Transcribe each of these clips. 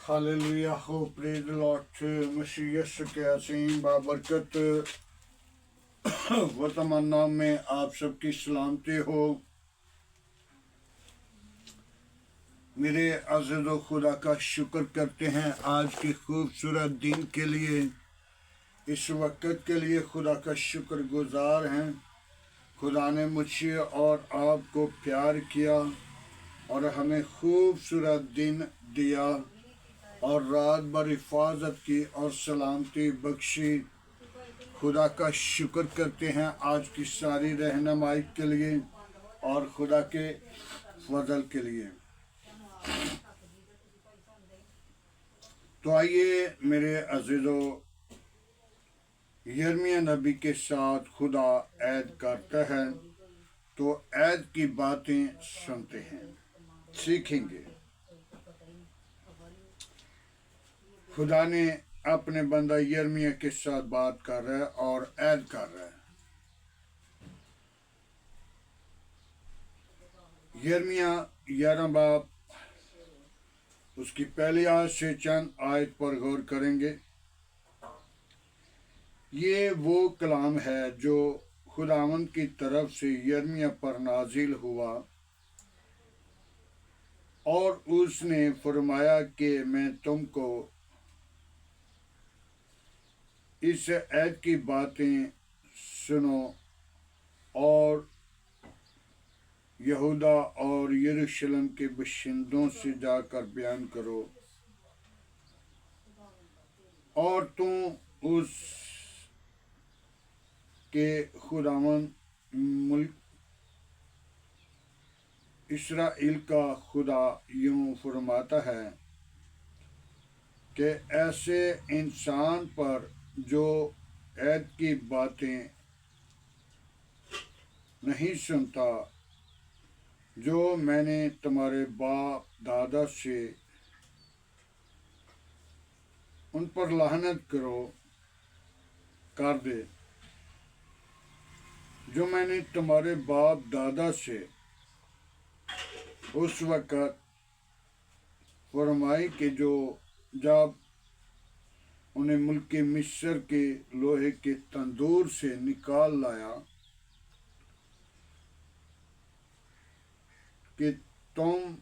Hallelujah हो, praise the Lord. मसीह यीशु के असीम बाबरकत वर्तमान नाम में आप सबकी सलामती हो। मेरे अज़ीज़ो, खुदा का शुक्र करते हैं आज के खूबसूरत दिन के लिए, इस वक्त के लिए खुदा का शुक्र गुजार हैं। खुदा ने मुझे और आपको प्यार किया और हमें खूबसूरत दिन दिया और रात भर हिफाजत की और सलामती बख्शी। खुदा का शुक्र करते हैं आज की सारी रहनुमाई के लिए और खुदा के फजल के लिए। तो आइए मेरे अजीज़ों, यिर्मयाह नबी के साथ खुदा ऐद करता है, तो ऐद की बातें सुनते हैं, सीखेंगे। खुदा ने अपने बंदा यिर्मयाह के साथ बात कर रहा है और ऐद कर रहा है। यिर्मयाह 11 बाब उसकी पहली आयत से चंद आयत पर गौर करेंगे। ये वो कलाम है जो खुदावंद की तरफ से यिर्मयाह पर नाजिल हुआ और उसने फरमाया कि मैं तुमको इस ऐद की बातें सुनो और यहूदा और यरूशलेम के बशिंदों से जाकर बयान करो और तुम उस के खुदावंद मुल्क इस्राएल का खुदा यूं फरमाता है कि ऐसे इंसान पर जो ऐद की बातें नहीं सुनता, जो मैंने तुम्हारे बाप दादा से उन पर लानत कर दे, जो मैंने तुम्हारे बाप दादा से उस वक़्त फरमाई कि जो जब उन्हें मुल्क मिस्र के लोहे के तंदूर से निकाल लाया कि तुम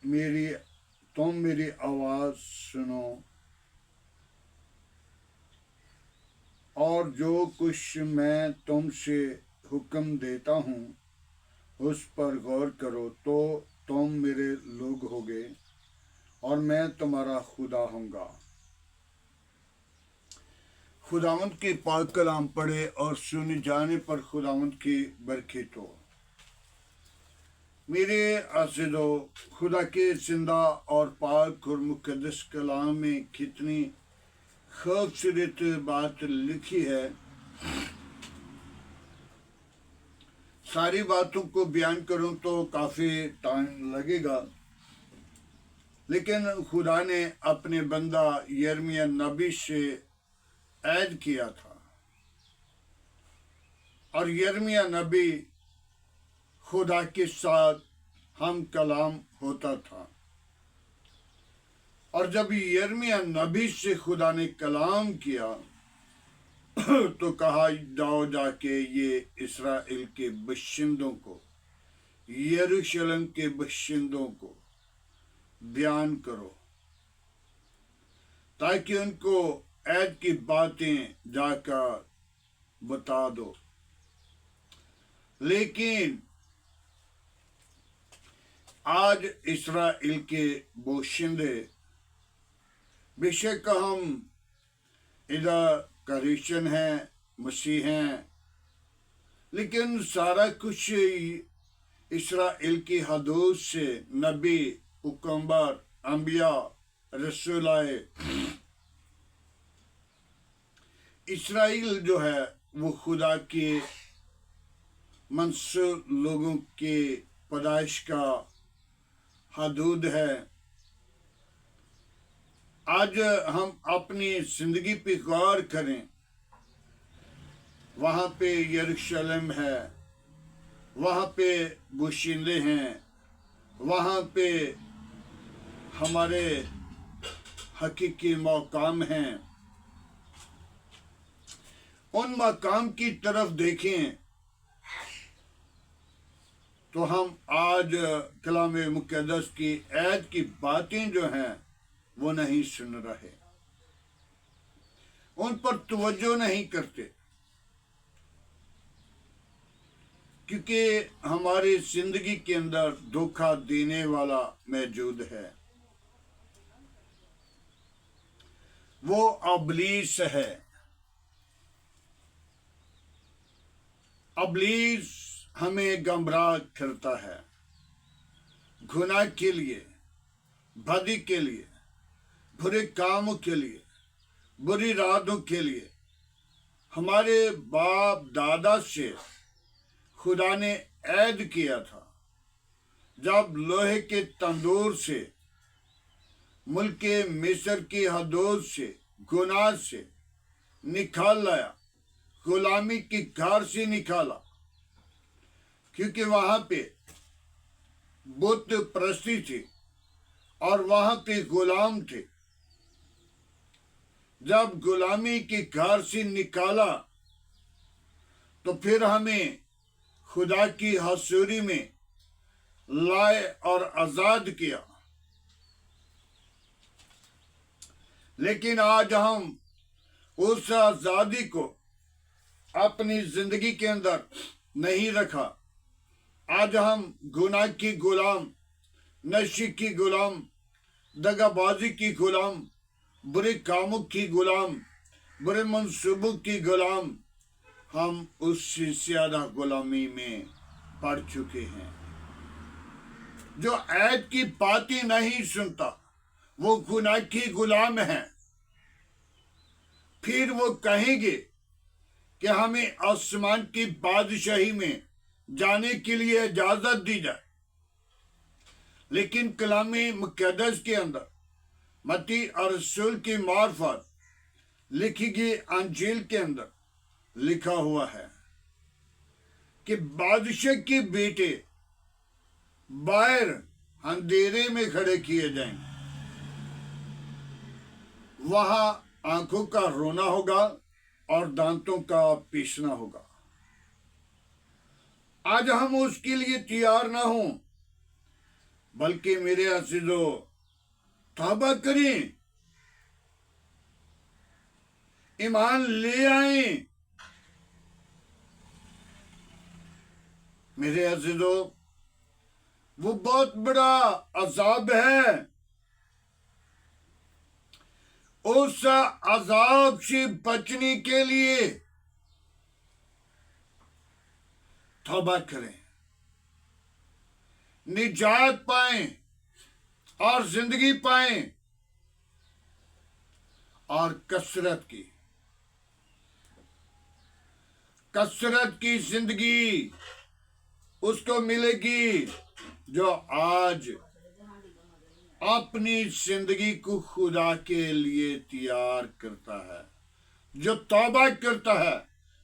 मेरी आवाज़ सुनो और जो कुछ मैं तुमसे हुक्म देता हूँ उस पर गौर करो, तो तुम मेरे लोग होगे और मैं तुम्हारा खुदा होऊंगा। खुदावंद के पाक कलाम पढ़े और सुने जाने पर खुदावंद की बरकत हो। मेरे अज़ीज़ों, खुदा के जिंदा और पाक और मुक़द्दस कलाम में कितनी खूबसूरत बात लिखी है। सारी बातों को बयान करूं तो काफ़ी टाइम लगेगा, लेकिन खुदा ने अपने बंदा यिर्मयाह नबी से ऐद किया था और यिर्मयाह नबी खुदा के साथ हम कलाम होता था। और जब यिर्मयाह नबी से खुदा ने कलाम किया तो कहा, जाओ जाके ये इस्राएल के बशिंदों को, यरूशलेम के बशिंदों को बयान करो ताकि उनको ऐद की बातें जाकर बता दो। लेकिन आज इस्राएल के बाशिंदे, बेशक हम इधर क्रिश्चियन हैं, मसीह हैं, लेकिन सारा कुछ इस्राएल की हदूद से नबी, पैगंबर, अंबिया, रसूल आए। इस्राएल जो है वो खुदा के मंसूर लोगों के पैदाइश का हदूद है। आज हम अपनी जिंदगी पे गौर करें, वहाँ पे यरूशलेम है, वहाँ पे बशिंदे हैं, वहाँ पे हमारे हकीकी मकाम हैं, उन मकाम की तरफ देखें तो हम आज कलाम मुक़द्दस की ऐत की बातें जो हैं वो नहीं सुन रहे, उन पर तवज्जो नहीं करते, क्योंकि हमारी जिंदगी के अंदर धोखा देने वाला मौजूद है। वो अबलीस है। अबलीस हमें गमराह करता है, गुनाह के लिए, बदी के लिए, बुरे कामों के लिए, बुरी रातों के लिए। हमारे बाप दादा से खुदा ने ऐद किया था, जब लोहे के तंदूर से, मुल्क मिस्र की हदूद से, गुनाह से निकाल लाया, गुलामी की घर से निकाला, क्योंकि वहां पे बुत परस्ती थी और वहां पे गुलाम थे। जब गुलामी की घर से निकाला तो फिर हमें खुदा की हसूरी में लाए और आजाद किया। लेकिन आज हम उस आजादी को अपनी जिंदगी के अंदर नहीं रखा। आज हम गुनाह की गुलाम, नशे की गुलाम, दगाबाजी की गुलाम, बुरे कामों की गुलाम, बुरे मंसूबों की गुलाम, हम उससे ज्यादा गुलामी में पड़ चुके हैं। जो ऐद की बातें नहीं सुनता वो गुनाह की गुलाम है। फिर वो कहेंगे कि हमें आसमान की बादशाही में जाने के लिए इजाजत दी जाए, लेकिन कलामी मुक़द्दस के अंदर मत्ती और रसूल की मार्फत लिखी गई अंजील के अंदर लिखा हुआ है कि बादशाह के बेटे बाहर अंधेरे में खड़े किए जाएंगे, वहां आंखों का रोना होगा और दांतों का पीसना होगा। आज हम उसके लिए तैयार ना हों, बल्कि मेरे अज़ीज़ों तौबा करें, ईमान ले आए। मेरे अज़ीज़ों, वो बहुत बड़ा अजाब है। उस अजाब से बचने के लिए तौबा करें, निजात पाएं और जिंदगी पाएं और कसरत की जिंदगी उसको मिलेगी जो आज अपनी जिंदगी को खुदा के लिए तैयार करता है, जो तौबा करता है,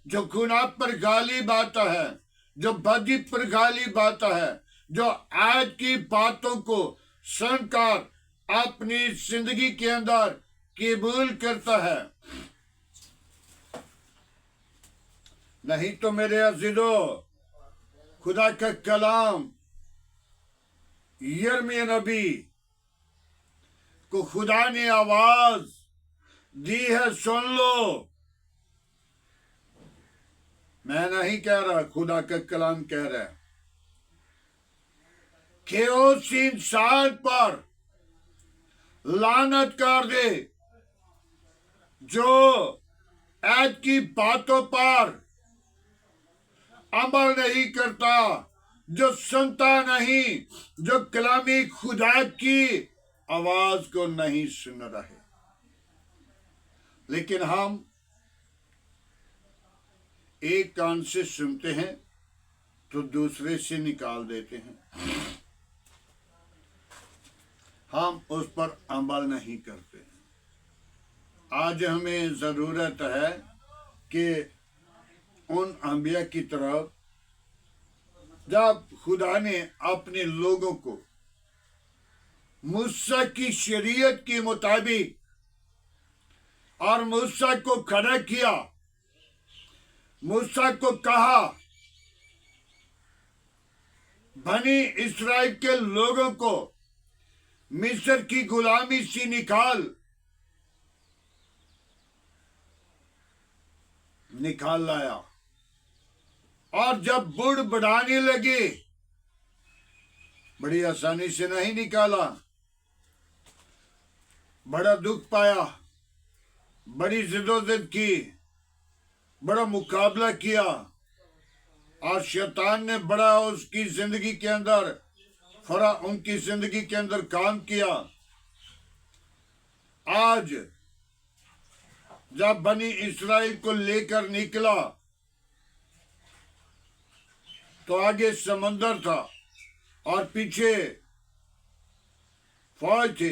जो गुनाह पर गालिब आता है, जो बदी पर गालिब आता है, जो आज की बातों को सुनकर अपनी जिंदगी के अंदर कबूल करता है। नहीं तो मेरे अज़ीज़ों, खुदा का कलाम यिर्मयाह नबी को खुदा ने आवाज दी है, सुन लो। मैं नहीं कह रहा, खुदा का कलाम कह रहा है कि उस इंसान पर लानत कर दे जो ऐद की बातों पर अमल नहीं करता, जो सुनता नहीं, जो कलामी खुदा की आवाज को नहीं सुन रहे। लेकिन हम एक कान से सुनते हैं तो दूसरे से निकाल देते हैं, हम उस पर अमल नहीं करते। आज हमें जरूरत है कि उन अंबिया की तरफ, जब खुदा ने अपने लोगों को मूसा की शरीयत के मुताबिक और मूसा को खड़ा किया। मूसा को कहा, बनी इस्राएल के लोगों को मिस्र की गुलामी से निकाल लाया। और जब बुढ़ बढ़ाने लगे, बड़ी आसानी से नहीं निकाला, बड़ा दुख पाया, बड़ी जिदोजहद की, बड़ा मुकाबला किया, और शैतान ने बड़ा उसकी जिंदगी के अंदर उनकी जिंदगी के अंदर काम किया। आज जब बनी इस्राएल को लेकर निकला तो आगे समंदर था और पीछे फौज थी।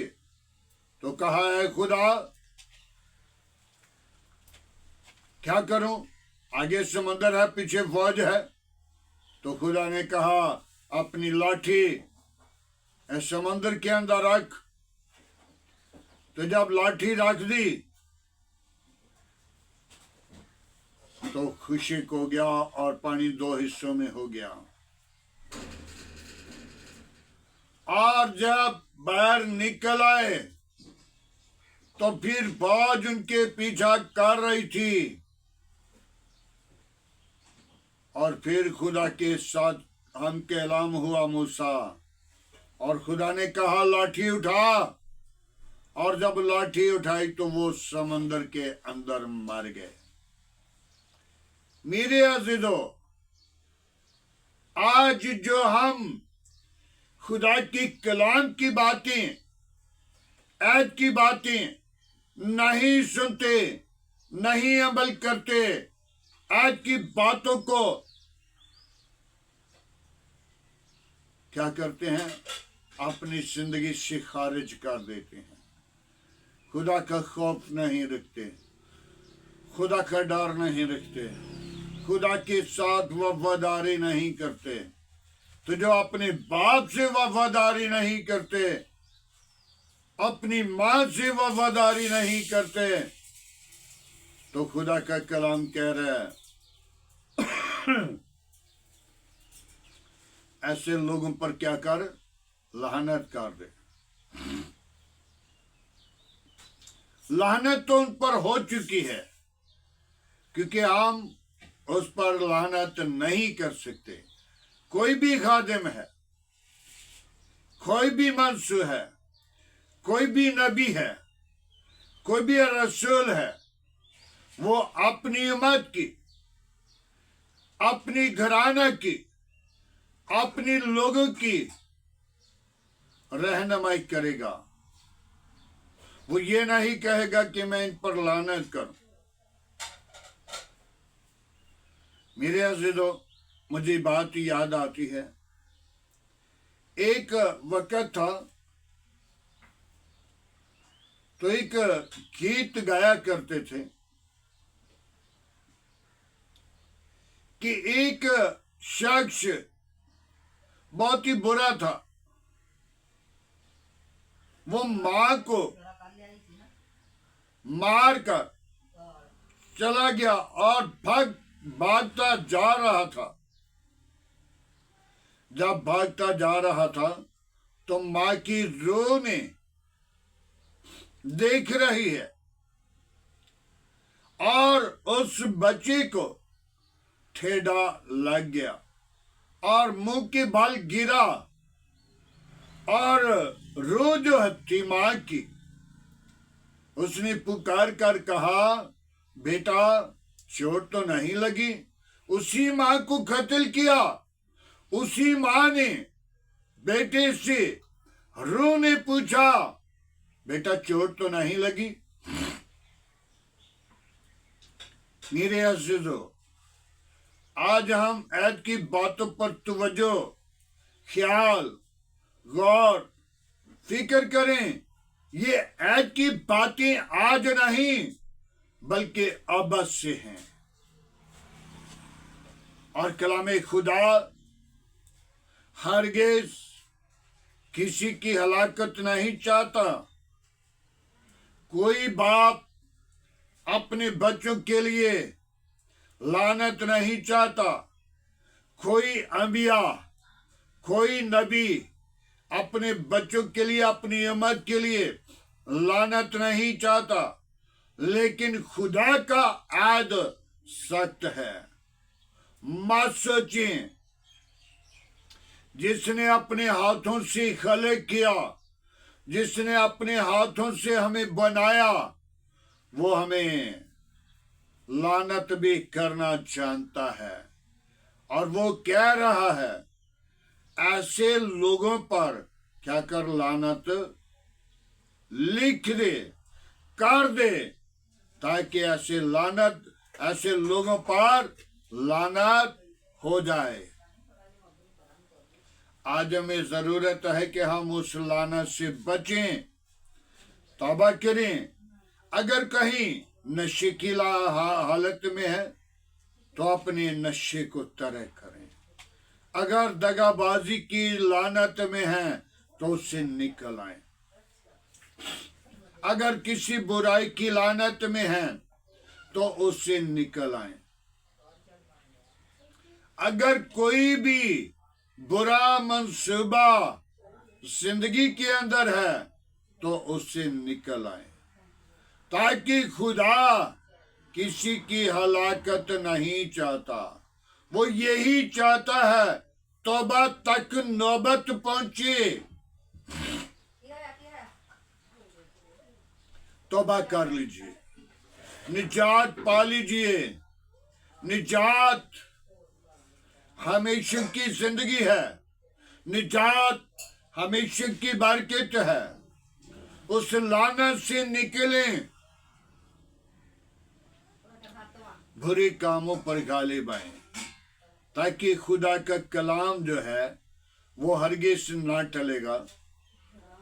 तो कहा, है खुदा क्या करूं, आगे समंदर है, पीछे फौज है। तो खुदा ने कहा, अपनी लाठी इस समंदर के अंदर रख। तो जब लाठी रख दी तो खुशक हो गया और पानी दो हिस्सों में हो गया। और जब बाहर निकल आए तो फिर फौज उनके पीछा कर रही थी। और फिर खुदा के साथ हम कलाम हुआ मूसा, और खुदा ने कहा, लाठी उठा। और जब लाठी उठाई तो वो समंदर के अंदर मर गए। मेरे अजीजो, आज जो हम खुदा की कलाम की बातें, ऐद की बातें नहीं सुनते, नहीं अमल करते, ऐद की बातों को क्या करते हैं, अपनी जिंदगी से खारिज कर देते हैं। खुदा का खौफ नहीं रखते, खुदा का डर नहीं रखते, खुदा के साथ वफादारी नहीं करते। तो जो अपने बाप से वफादारी नहीं करते, अपनी मां से वफादारी नहीं करते, तो खुदा का कलाम कह रहा है ऐसे लोगों पर क्या कर, लानत कर दे। लानत तो उन पर हो चुकी है, क्योंकि हम उस पर लानत नहीं कर सकते। कोई भी खादिम है, कोई भी मंसूर है, कोई भी नबी है, कोई भी रसूल है, वो अपनी उम्मत की, अपनी घराना की, अपनी लोगों की रहनुमाई करेगा। वो ये नहीं कहेगा कि मैं इन पर लानत करूं। मेरे अजीजों, मुझे बात याद आती है, एक वक्त था तो एक गीत गाया करते थे कि एक शख्स बहुत ही बुरा था। वो मां को मार कर चला गया और भागता जा रहा था। जब भागता जा रहा था तो मां की रूह में देख रही है और उस बच्चे को ठेडा लग गया और मुंह के बल गिरा और रूह जो थी मां की, उसने पुकार कर कहा, बेटा चोट तो नहीं लगी। उसी मां को कत्ल किया। उसी मां ने बेटे से, रूह ने पूछा, बेटा चोट तो नहीं लगी। मेरे अजीजों, आज हम ऐद की बातों पर तवज्जो, ख्याल, गौर, फिक्र करें। ये ऐद की बातें आज नहीं बल्कि अब से हैं। और कलाम खुदा हरगिज किसी की हलाकत नहीं चाहता। कोई बाप अपने बच्चों के लिए लानत नहीं चाहता। कोई अंबिया, कोई नबी अपने बच्चों के लिए, अपनी उम्मत के लिए लानत नहीं चाहता, लेकिन खुदा का ऐद सख्त है। मत सोचें, जिसने अपने हाथों से खलक किया, जिसने अपने हाथों से हमें बनाया, वो हमें लानत भी करना जानता है। और वो कह रहा है, ऐसे लोगों पर क्या कर, लानत लिख दे, कर दे, ताकि ऐसे लोगों पर लानत हो जाए। आज हमें जरूरत है कि हम उस लानत से बचें, तौबा करें। अगर कहीं नशे की हालत में है तो अपने नशे को तरक करें। अगर दगाबाजी की लानत में है तो उससे निकल आए। अगर किसी बुराई की लानत में है तो उससे निकल आए। अगर कोई भी बुरा मंसूबा जिंदगी के अंदर है तो उससे निकल आए, ताकि खुदा किसी की हलाकत नहीं चाहता। वो यही चाहता है तौबा तक नौबत पहुंचे, तौबा कर लीजिए, निजात पा लीजिए। निजात हमेशा की जिंदगी है, निजात हमेशा की बरकत है। उस लानत से निकलें, बुरे कामों पर गालिब आए, ताकि खुदा का कलाम जो है वो हरगिज ना टलेगा।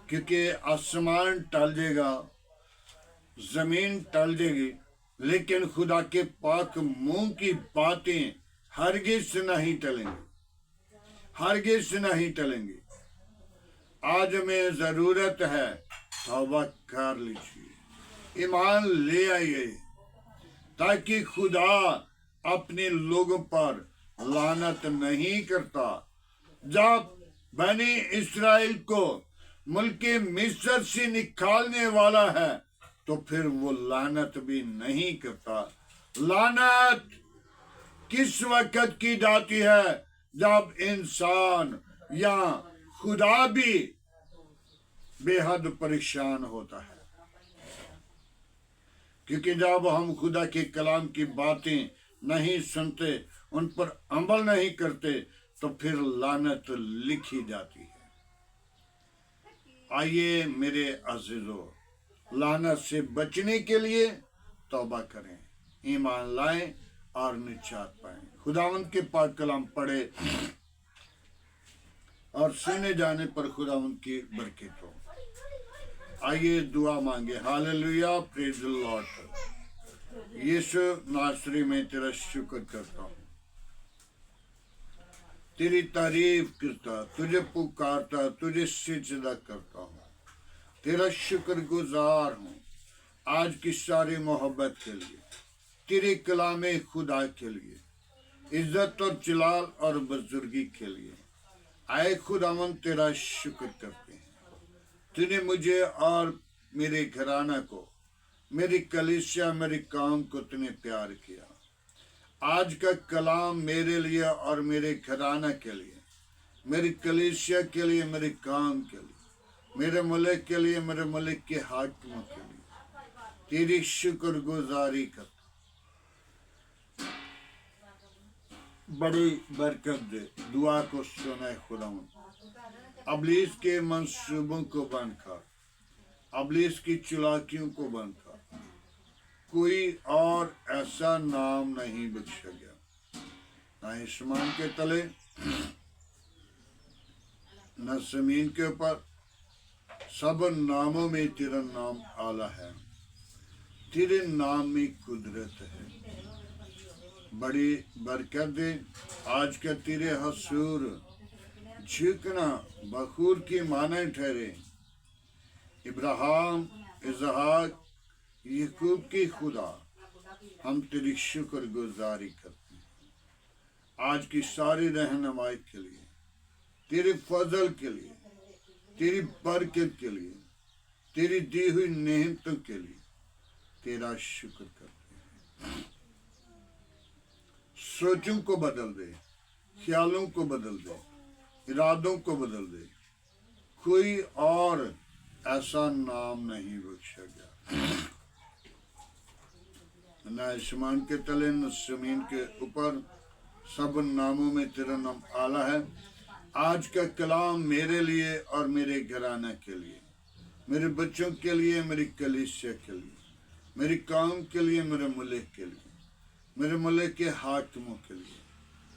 क्योंकि आसमान टल जाएगा, जमीन टल जाएगी, लेकिन खुदा के पाक मुंह की बातें हरगिज नहीं टलेंगी, हरगिज नहीं टलेंगी। आज में जरूरत है, तौबा कर लीजिए, ईमान ले आइए, ताकि खुदा अपने लोगों पर लानत नहीं करता। जब बनी इस्राएल को मुल्के मिस्र से निकालने वाला है तो फिर वो लानत भी नहीं करता। लानत किस वक्त की जाती है? जब इंसान या खुदा भी बेहद परेशान होता है। क्योंकि जब हम खुदा के कलाम की बातें नहीं सुनते, उन पर अमल नहीं करते, तो फिर लानत लिखी जाती है। आइए मेरे अजीजों, लानत से बचने के लिए तौबा करें, ईमान लाएं और निजात पाएं। खुदावंद के पाक कलाम पढ़े और सुने जाने पर खुदावंद की बरकत हो। आइए दुआ मांगे। Hallelujah, praise the Lord. Yeshu नासरी में तेरा शुक्र करता हूँ, तेरी तारीफ करता, तुझे पुकारता, तुझे सिजदा करता हूँ, तेरा शुक्रगुजार हूँ आज की सारी मोहब्बत के लिए, तेरे कलामे खुदा के लिए, इज्जत और जलाल और बुजुर्गी के लिए। आए खुदावन तेरा शुक्र करते हैं, तूने मुझे और मेरे घराना को, मेरी कलीसिया, मेरे काम को तूने प्यार किया। आज का कलाम मेरे लिए और मेरे घराना के लिए, मेरी कलीसिया के लिए, मेरे काम के लिए, मेरे मुल्क के लिए, मेरे मुल्क के हाकिमों के लिए तेरी शुक्रगुजारी करता। बड़ी बरकत दे, दुआ को सुना खुदावंद। अबलीस के मंसूबों को बंद कर, अबलीस की चालाकियों को बंद कर। कोई और ऐसा नाम नहीं बख्शा गया, ना आसमान के तले, न जमीन के ऊपर, सब नामों में तेरा नाम आला है, तेरे नाम में कुदरत है। बड़ी बरकत दे। आज का तेरे हसूर झुकना बखूर की माने ठहरे। इब्राहिम, इसहाक, याकूब की खुदा, हम तेरी शुक्रगुजारी करते हैं आज की सारी रहनुमाई के लिए, तेरे फजल के लिए, तेरी बरकत के लिए, तेरी दी हुई नेमतों के लिए तेरा शुक्र करते हैं। सोचों को बदल दे, ख्यालों को बदल दे, इरादों को बदल दे। कोई और ऐसा नाम नहीं बख्शा गया, न आसमान के तले न जमीन के ऊपर, सब नामों में तेरा नाम आला है। आज का कलाम मेरे लिए और मेरे घराने के लिए, मेरे बच्चों के लिए, मेरी कलीसिया के लिए, मेरी कौम के लिए, मेरे मुल्क के लिए, मेरे मुल्क के हाकिमों के लिए,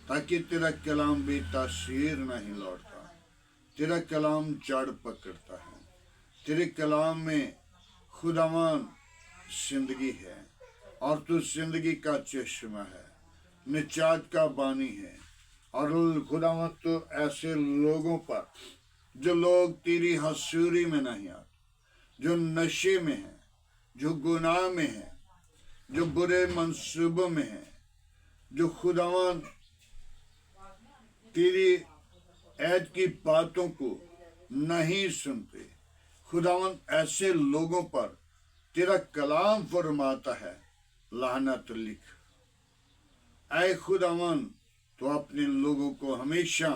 ताकि तेरा कलाम भी तासीर नहीं लौटता, तेरा कलाम जड़ पकड़ता है। तेरे कलाम में खुदावन जिंदगी है और तू जिंदगी का चश्मा है, निजात का बानी है। और खुदावन तो ऐसे लोगों पर जो लोग तेरी हसूरी में नहीं आते, जो नशे में हैं, जो गुनाह में हैं, जो बुरे मंसूबों में हैं, जो खुदावन तेरी ऐद की बातों को नहीं सुनते, खुदावन ऐसे लोगों पर तेरा कलाम फरमाता है लानत लिख। ऐ खुदावन तो अपने लोगों को हमेशा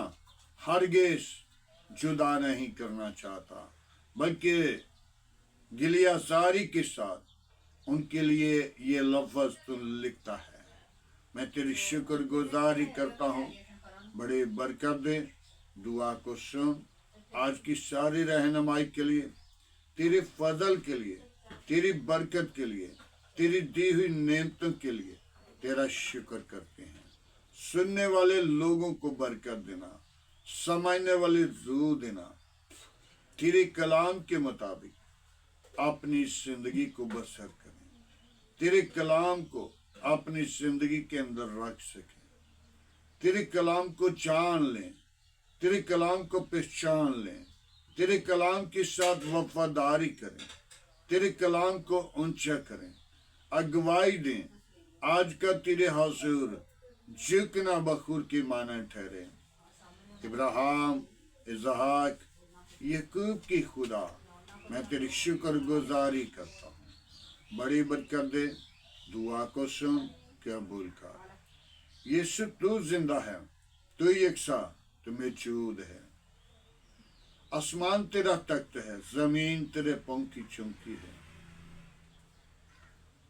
हरगिज़ जुदा नहीं करना चाहता, बल्कि गिलियासारी के साथ उनके लिए ये लफ्ज़ तो लिखता है। मैं तेरी शुक्रगुजारी करता हूँ, बड़े बरकत दे, दुआ को सुन। आज की सारी रहनुमाई के लिए, तेरे फजल के लिए, तेरी बरकत के लिए, तेरी दी हुई नेमतों के लिए तेरा शुक्र करते हैं। सुनने वाले लोगों को बरकत देना, समझने वाले रूह देना, तेरे कलाम के मुताबिक अपनी जिंदगी को बसर करें, तेरे कलाम को अपनी जिंदगी के अंदर रख सकें, तेरे कलाम को जान लें, तेरे कलाम को पहचान लें, तेरे कलाम के साथ वफादारी करें, तेरे कलाम को ऊंचा करें, अगवाई दें। आज का तेरे हुजूर झुकना बखूर के माना ठहरे। इब्राहिम, इसहाक, याकूब की खुदा, मैं तेरी शुक्रगुजारी करता हूँ। बड़ी बरकत दे, दुआ को सुन, कबूल कर। यीशु तू जिंदा है, तू यकसा, तू मौजूद है। आसमान तेरा तख्त है, जमीन तेरे पाँव की चौकी है।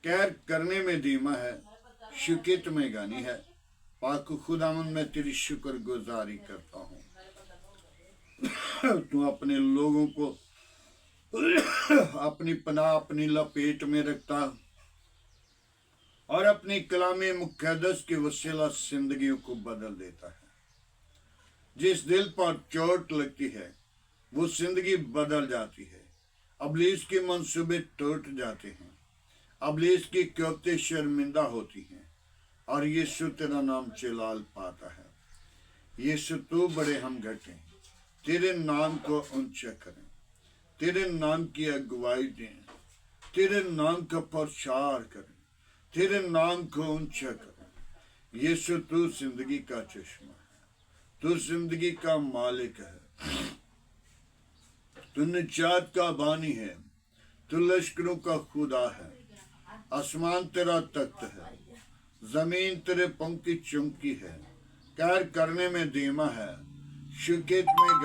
कैर करने में धीमा है, शिकत में गानी है। पाक खुदावन मैं तेरी शुक्रगुजारी करता हूँ। तू अपने लोगों को अपनी पनाह, अपनी लपेट में रखता और अपनी कलामे मुक़द्दस के वसीला जिंदगियों को बदल देता है। जिस दिल पर चोट लगती है वो जिंदगी बदल जाती है। अबलीस के मंसूबे टूट जाते हैं, अबलीस की क्योंकि शर्मिंदा होती हैं और यीशु तेरा नाम जलाल पाता है। यीशु तू बड़े हम घटे, तेरे नाम को ऊंचा करें, तेरे नाम की अगुवाई दें, तेरे नाम का प्रचार करें, तेरे नाम को ऊंचा करें। यीशु तू जिंदगी का चश्मा है, तू जिंदगी का मालिक है, तू निजात का बानी है, तू लश्करों का खुदा है। आसमान तेरा तख्त है, जमीन तेरे पंख की चौकी है। कैर करने में धीमा है, शिकत में